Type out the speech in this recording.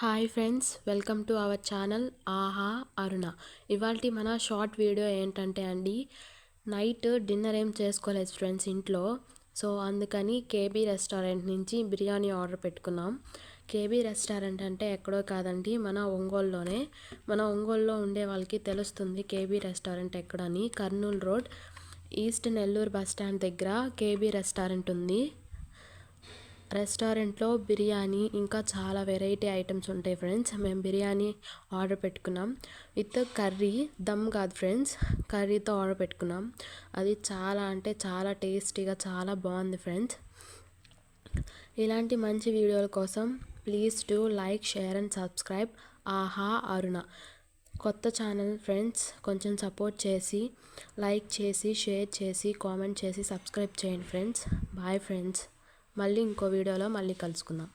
Hi friends, welcome to our channel ఆహా అరుణ. ఇవాల్టి మన షార్ట్ వీడియో ఏంటంటే అండి, నైట్ డిన్నర్ ఏం చేసుకోలేదు ఫ్రెండ్స్ ఇంట్లో. సో అందుకని కేబీ రెస్టారెంట్ నుంచి బిర్యానీ ఆర్డర్ పెట్టుకున్నాం. కేబీ రెస్టారెంట్ అంటే ఎక్కడో కాదండి, మన ఒంగోలులోనే. మన ఒంగోలులో ఉండే వాళ్ళకి తెలుస్తుంది కేబీ రెస్టారెంట్ ఎక్కడని. Kurnool road east Nellore bus stand దగ్గర కేబీ రెస్టారెంట్ ఉంది. రెస్టారెంట్లో బిర్యానీ ఇంకా చాలా వెరైటీ ఐటమ్స్ ఉంటాయి ఫ్రెండ్స్. మేము బిర్యానీ ఆర్డర్ పెట్టుకున్నాం విత్ కర్రీ. దమ్ కాదు ఫ్రెండ్స్, కర్రీతో ఆర్డర్ పెట్టుకున్నాం. అది చాలా అంటే చాలా టేస్టీగా చాలా బాగుంది ఫ్రెండ్స్. ఇలాంటి మంచి వీడియోల కోసం please do like, share and subscribe ఆహా అరుణ. కొత్త ఛానల్ ఫ్రెండ్స్, కొంచెం సపోర్ట్ చేసి లైక్ చేసి షేర్ చేసి కామెంట్ చేసి సబ్స్క్రైబ్ చేయండి ఫ్రెండ్స్. Bye friends. మళ్ళీ ఇంకో వీడియోలో మళ్ళీ కలుసుకుందాం.